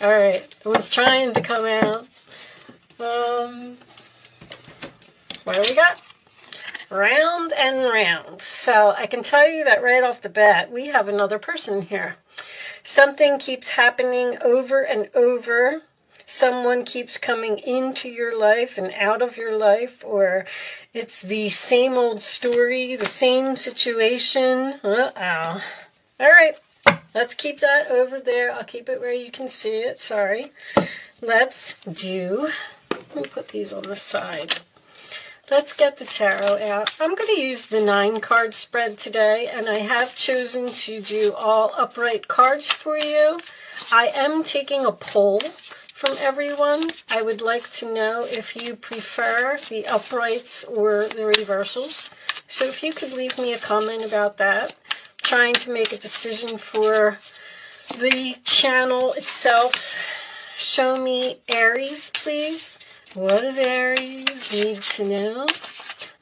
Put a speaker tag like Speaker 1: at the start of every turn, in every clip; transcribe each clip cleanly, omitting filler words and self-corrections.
Speaker 1: All right, it was trying to come out. What do we got? Round and round. So I can tell you that right off the bat, we have another person here. Something keeps happening over and over. Someone keeps coming into your life and out of your life, or it's the same old story, the same situation. Uh-oh. All right, let's keep that over there. I'll keep it where you can see it. Sorry. Let me put these on the side. Let's get the tarot out. I'm going to use the 9-card spread today, and I have chosen to do all upright cards for you. I am taking a poll from everyone. I would like to know if you prefer the uprights or the reversals. So if you could leave me a comment about that. I'm trying to make a decision for the channel itself. Show me Aries, please. What does Aries need to know?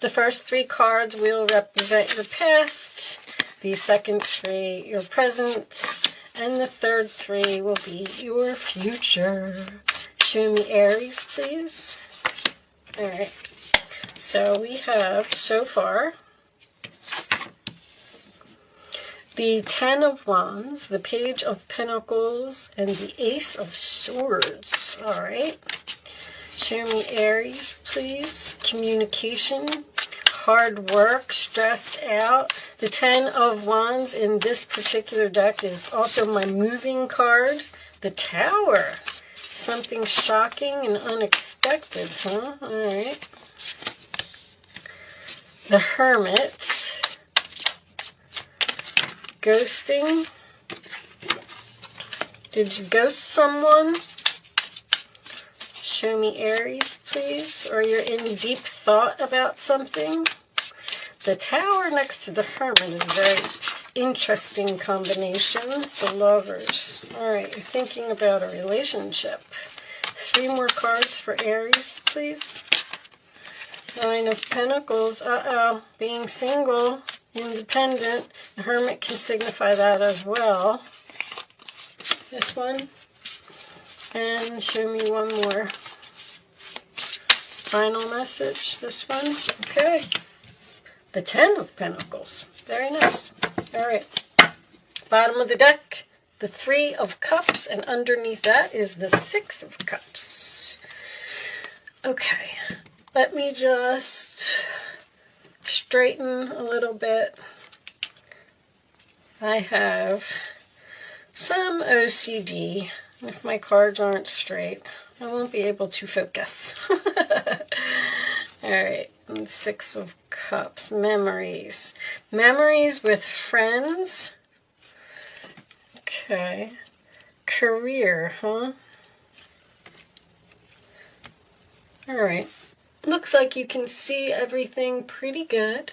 Speaker 1: The first 3 cards will represent your past, the second 3 your present, and the third 3 will be your future. Show me Aries, please. All right. So we have so far the 10 of Wands, the Page of Pentacles, and the Ace of Swords. All right. Show me Aries, please. Communication, hard work, stressed out. The 10 of Wands in this particular deck is also my moving card. The Tower. Something shocking and unexpected, huh? All right. The Hermit. Ghosting. Did you ghost someone? Show me Aries, please. Or you're in deep thought about something. The Tower next to the Hermit is a very interesting combination. The Lovers. All right, you're thinking about a relationship. 3 more cards for Aries, please. 9 of Pentacles. Uh-oh. Being single, independent. The Hermit can signify that as well. This one. And show me one more. Final message, this one. Okay. The 10 of Pentacles. Very nice. All right. Bottom of the deck, the 3 of Cups, and underneath that is the 6 of Cups. Okay. Let me just straighten a little bit. I have some OCD. If my cards aren't straight, I won't be able to focus. All right, and 6 of Cups, memories. Memories with friends. Okay. Career, huh? All right. Looks like you can see everything pretty good.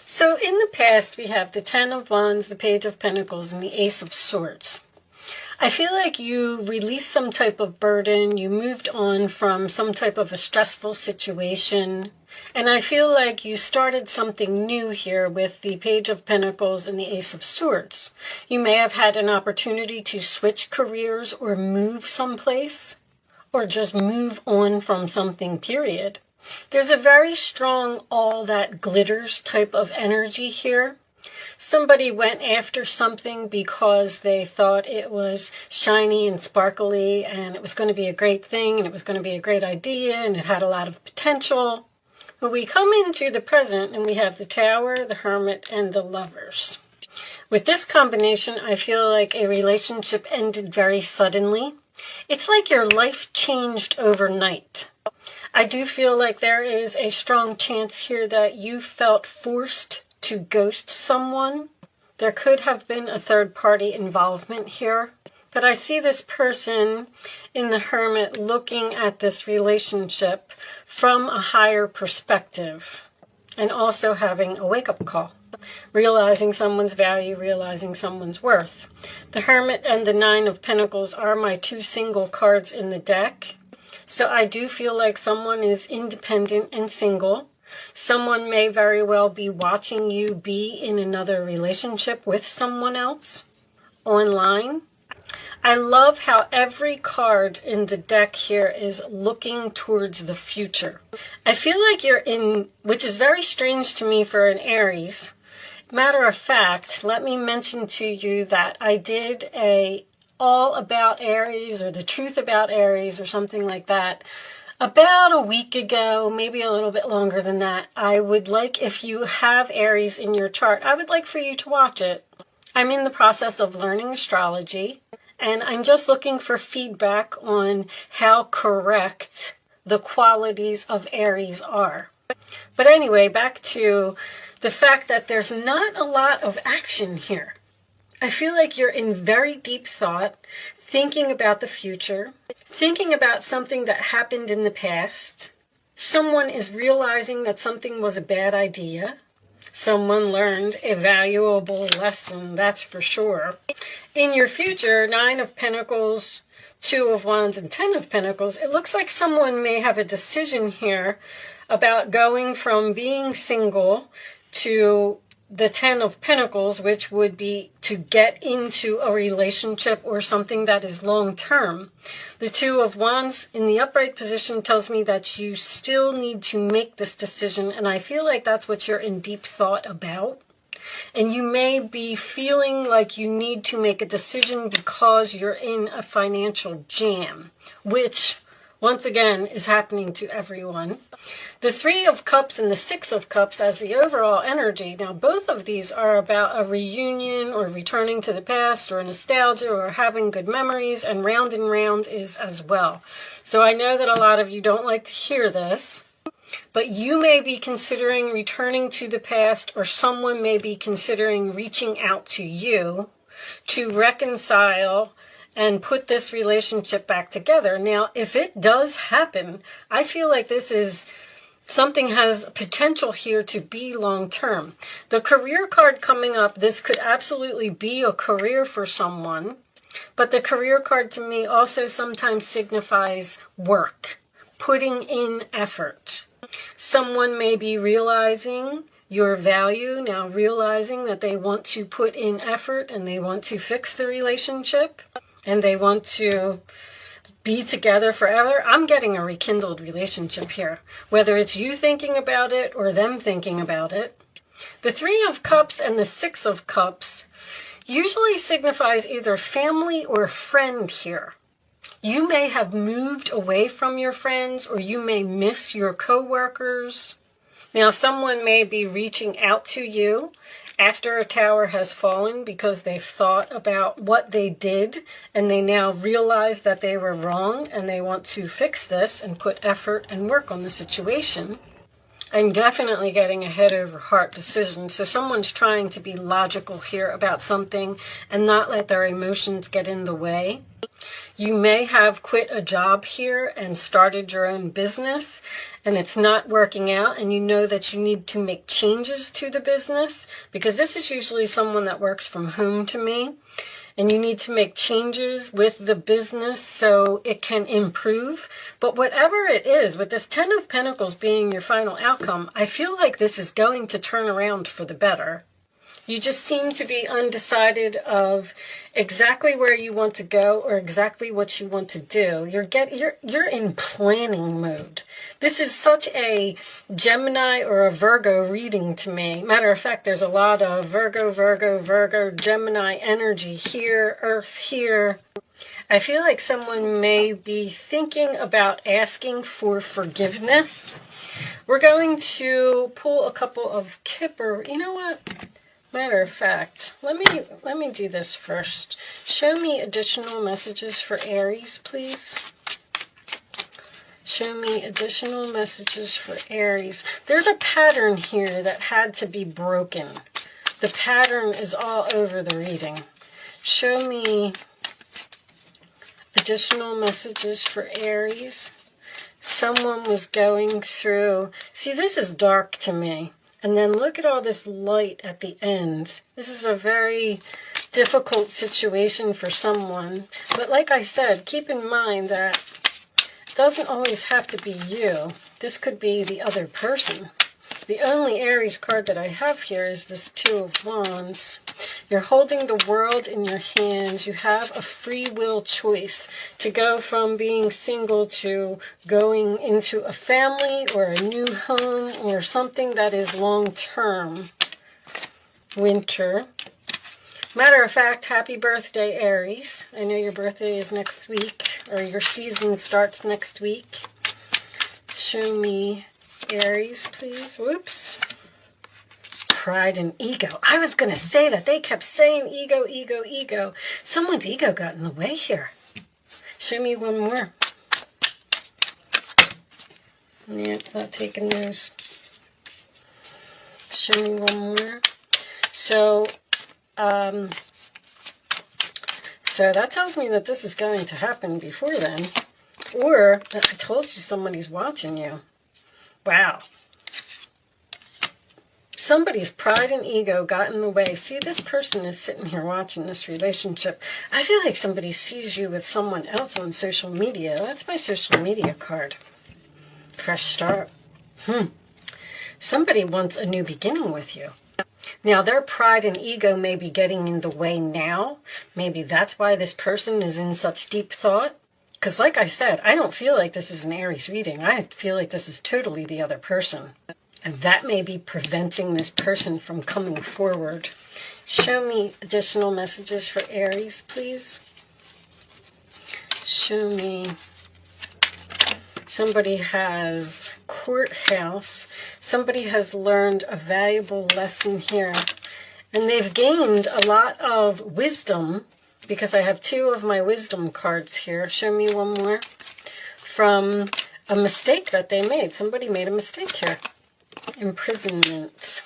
Speaker 1: So in the past, we have the 10 of Wands, the Page of Pentacles, and the Ace of Swords. I feel like you released some type of burden, you moved on from some type of a stressful situation, and I feel like you started something new here with the Page of Pentacles and the Ace of Swords. You may have had an opportunity to switch careers or move someplace, or just move on from something, period. There's a very strong all that glitters type of energy here. Somebody went after something because they thought it was shiny and sparkly and it was going to be a great thing and it was going to be a great idea and it had a lot of potential. But we come into the present and we have the Tower, the Hermit, and the Lovers. With this combination, I feel like a relationship ended very suddenly. It's like your life changed overnight. I do feel like there is a strong chance here that you felt forced to ghost someone. There could have been a third-party involvement here. But I see this person in the Hermit looking at this relationship from a higher perspective and also having a wake-up call. Realizing someone's value, realizing someone's worth. The Hermit and the 9 of Pentacles are my 2 single cards in the deck. So I do feel like someone is independent and single. Someone may very well be watching you be in another relationship with someone else online. I love how every card in the deck here is looking towards the future. I feel like you're in, which is very strange to me for an Aries. Matter of fact, let me mention to you that I did a all about Aries or the truth about Aries or something like that about a week ago, maybe a little bit longer than that. I would like, if you have Aries in your chart, I would like for you to watch it. I'm in the process of learning astrology, and I'm just looking for feedback on how correct the qualities of Aries are. But anyway, back to the fact that there's not a lot of action here. I feel like you're in very deep thought, thinking about the future, thinking about something that happened in the past. Someone is realizing that something was a bad idea. Someone learned a valuable lesson, that's for sure. In your future, 9 of Pentacles, 2 of Wands, and 10 of Pentacles, it looks like someone may have a decision here about going from being single to the 10 of Pentacles, which would be to get into a relationship or something that is long-term. The 2 of Wands in the upright position tells me that you still need to make this decision, and I feel like that's what you're in deep thought about. And you may be feeling like you need to make a decision because you're in a financial jam, which, once again, is happening to everyone. The 3 of Cups and the 6 of Cups as the overall energy. Now, both of these are about a reunion or returning to the past or nostalgia or having good memories, and round and round is as well. So I know that a lot of you don't like to hear this, but you may be considering returning to the past, or someone may be considering reaching out to you to reconcile and put this relationship back together. Now, if it does happen, I feel like this is something has potential here to be long-term. The career card coming up, this could absolutely be a career for someone, but the career card to me also sometimes signifies work, putting in effort. Someone may be realizing your value, now realizing that they want to put in effort and they want to fix the relationship and they want to be together forever. I'm getting a rekindled relationship here, whether it's you thinking about it or them thinking about it. The 3 of Cups and the 6 of Cups usually signifies either family or friend here. You may have moved away from your friends, or you may miss your coworkers. Now, someone may be reaching out to you after a tower has fallen because they've thought about what they did and they now realize that they were wrong and they want to fix this and put effort and work on the situation. I'm definitely getting a head over heart decision. So someone's trying to be logical here about something and not let their emotions get in the way. You may have quit a job here and started your own business, and it's not working out, and you know that you need to make changes to the business, because this is usually someone that works from home to me, and you need to make changes with the business so it can improve. But whatever it is, with this 10 of Pentacles being your final outcome, I feel like this is going to turn around for the better. You just seem to be undecided of exactly where you want to go or exactly what you want to do. You're in planning mode. This is such a Gemini or a Virgo reading to me. Matter of fact, there's a lot of Virgo, Gemini energy here, Earth here. I feel like someone may be thinking about asking for forgiveness. We're going to pull a couple of Kipper. You know what? Matter of fact, let me do this first. Show me additional messages for Aries, please. Show me additional messages for Aries. There's a pattern here that had to be broken. The pattern is all over the reading. Show me additional messages for Aries. Someone was going through... See, this is dark to me. And then look at all this light at the end. This is a very difficult situation for someone. But like I said, keep in mind that it doesn't always have to be you. This could be the other person. The only Aries card that I have here is this Two of Wands. You're holding the world in your hands. You have a free will choice to go from being single to going into a family or a new home or something that is long-term. Winter. Matter of fact, happy birthday, Aries. I know your birthday is next week, or your season starts next week. Show me Aries, please. Whoops. Pride and ego. I was going to say that. They kept saying ego, ego, ego. Someone's ego got in the way here. Show me one more. Yeah, not taking those. Show me one more. So that tells me that this is going to happen before then. Or, I told you somebody's watching you. Wow. Somebody's pride and ego got in the way. See, this person is sitting here watching this relationship. I feel like somebody sees you with someone else on social media. That's my social media card. Fresh start. Somebody wants a new beginning with you. Now, their pride and ego may be getting in the way now. Maybe that's why this person is in such deep thought. Because like I said, I don't feel like this is an Aries reading. I feel like this is totally the other person. And that may be preventing this person from coming forward. Show me additional messages for Aries, please. Show me. Somebody has courthouse. Somebody has learned a valuable lesson here. And they've gained a lot of wisdom, because I have two of my wisdom cards here. Show me one more. From a mistake that they made. Somebody made a mistake here. Imprisonment.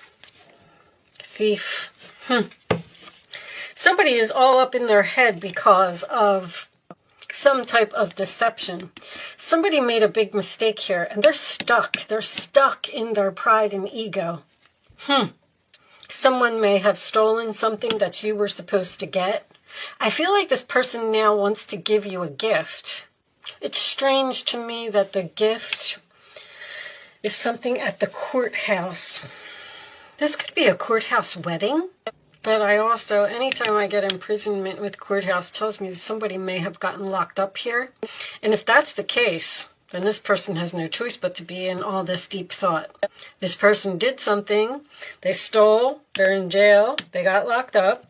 Speaker 1: Thief. Somebody is all up in their head because of some type of deception. Somebody made a big mistake here, and they're stuck. They're stuck in their pride and ego. Someone may have stolen something that you were supposed to get. I feel like this person now wants to give you a gift. It's strange to me that the gift is something at the courthouse. This could be a courthouse wedding. But I also, anytime I get imprisonment with courthouse, tells me that somebody may have gotten locked up here. And if that's the case, then this person has no choice but to be in all this deep thought. This person did something. They stole. They're in jail. They got locked up.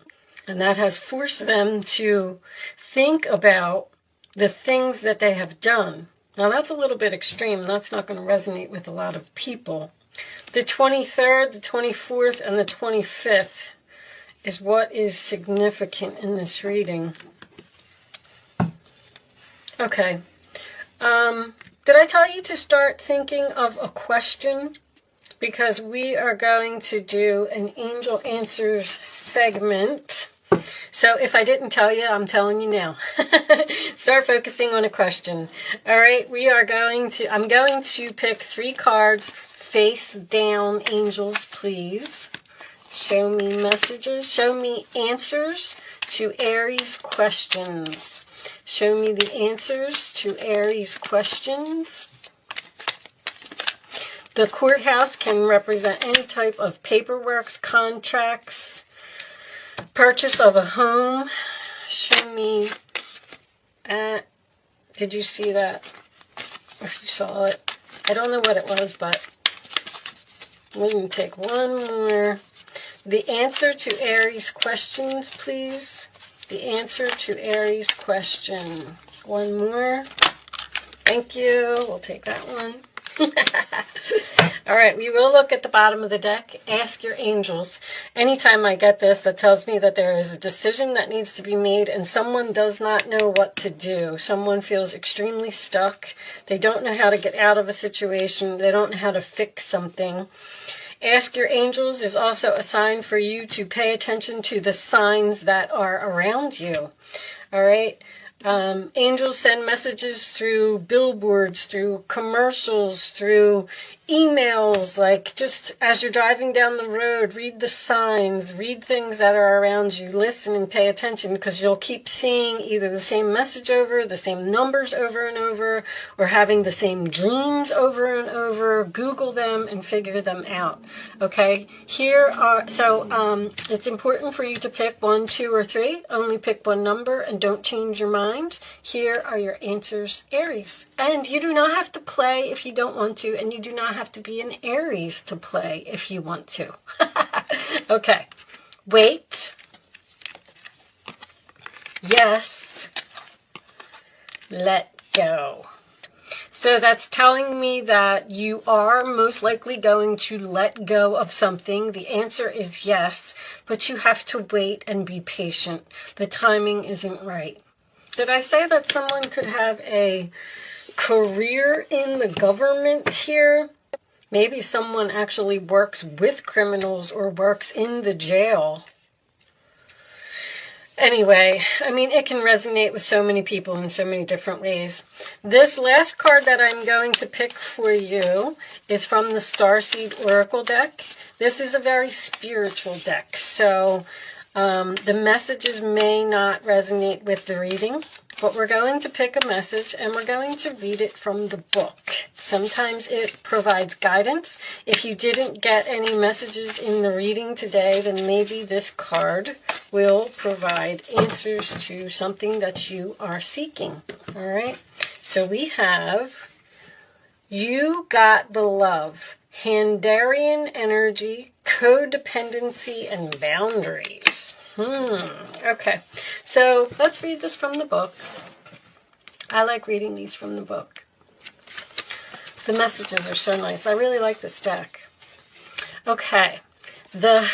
Speaker 1: And that has forced them to think about the things that they have done. Now, that's a little bit extreme. That's not going to resonate with a lot of people. The 23rd, the 24th, and the 25th is what is significant in this reading. Okay. Did I tell you to start thinking of a question? Because we are going to do an Angel Answers segment. So if I didn't tell you, I'm telling you now. Start focusing on a question. All right, I'm going to pick 3 cards. Face down, angels, please. Show me messages. Show me answers to Aries questions. Show me the answers to Aries questions. The courthouse can represent any type of paperwork, contracts, purchase of a home. Show me, did you see that? If you saw it. I don't know what it was, but we're going to take one more. The answer to Aries questions, please. The answer to Aries question. One more. Thank you. We'll take that one. All right, we will look at the bottom of the deck. Ask your angels. Anytime I get this, that tells me that there is a decision that needs to be made and someone does not know what to do. Someone feels extremely stuck. They don't know how to get out of a situation. They don't know how to fix something. Ask your angels is also a sign for you to pay attention to the signs that are around you. All right. Angels send messages through billboards, through commercials, through emails, like just as you're driving down the road, read the signs, read things that are around you, listen and pay attention, because you'll keep seeing either the same message over, the same numbers over and over, or having the same dreams over and over. Google them and figure them out. Okay, it's important for you to pick 1, 2, or 3. Only pick one number and don't change your mind. Here are your answers, Aries. And you do not have to play if you don't want to, and you do not have to be an Aries to play if you want to. Okay. Wait. Yes. Let go. So that's telling me that you are most likely going to let go of something. The answer is yes, but you have to wait and be patient. The timing isn't right. Did I say that someone could have a career in the government here? Maybe someone actually works with criminals or works in the jail. Anyway, I mean, it can resonate with so many people in so many different ways. This last card that I'm going to pick for you is from the Starseed Oracle deck. This is a very spiritual deck, so the messages may not resonate with the reading, but we're going to pick a message and we're going to read it from the book. Sometimes it provides guidance. If you didn't get any messages in the reading today, then maybe this card will provide answers to something that you are seeking. All right. So we have, you got the love, Handarian energy, codependency, and boundaries. Okay, so let's read this from the book. I like reading these from the book. The messages are so nice. I really like this deck. Okay, the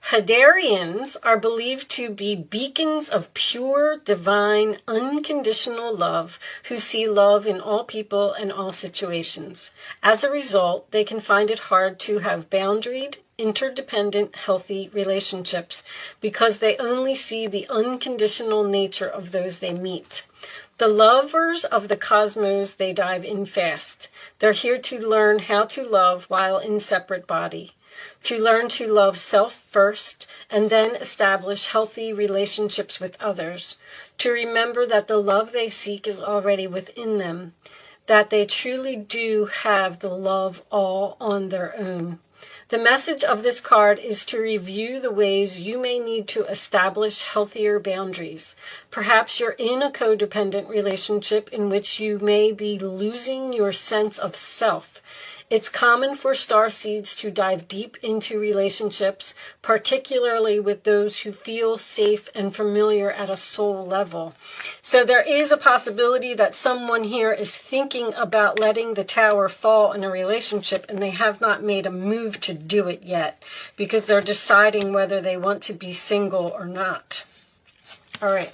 Speaker 1: Hadarians are believed to be beacons of pure, divine, unconditional love who see love in all people and all situations. As a result, they can find it hard to have boundaried, interdependent, healthy relationships because they only see the unconditional nature of those they meet. The lovers of the cosmos, they dive in fast. They're here to learn how to love while in separate body. To learn to love self first and then establish healthy relationships with others. To remember that the love they seek is already within them. That they truly do have the love all on their own. The message of this card is to review the ways you may need to establish healthier boundaries. Perhaps you're in a codependent relationship in which you may be losing your sense of self. It's common for starseeds to dive deep into relationships, particularly with those who feel safe and familiar at a soul level. So there is a possibility that someone here is thinking about letting the tower fall in a relationship and they have not made a move to do it yet because they're deciding whether they want to be single or not. All right.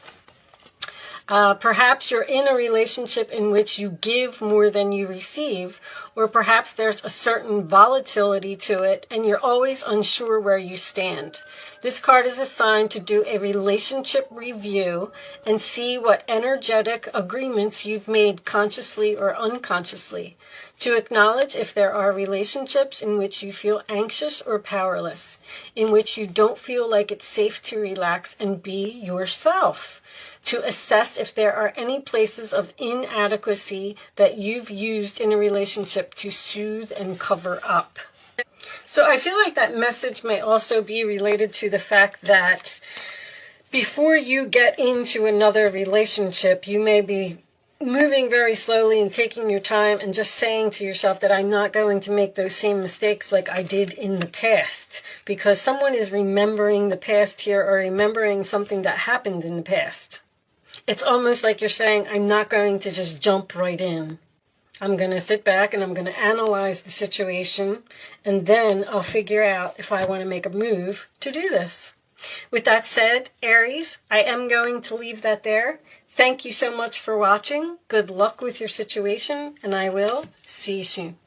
Speaker 1: Perhaps you're in a relationship in which you give more than you receive, or perhaps there's a certain volatility to it and you're always unsure where you stand. This card is assigned to do a relationship review and see what energetic agreements you've made consciously or unconsciously. To acknowledge if there are relationships in which you feel anxious or powerless, in which you don't feel like it's safe to relax and be yourself. To assess if there are any places of inadequacy that you've used in a relationship to soothe and cover up. So I feel like that message may also be related to the fact that before you get into another relationship, you may be moving very slowly and taking your time and just saying to yourself that I'm not going to make those same mistakes like I did in the past, because someone is remembering the past here or remembering something that happened in the past. It's almost like you're saying, I'm not going to just jump right in. I'm going to sit back and I'm going to analyze the situation, and then I'll figure out if I want to make a move to do this. With that said, Aries, I am going to leave that there. Thank you so much for watching. Good luck with your situation, and I will see you soon.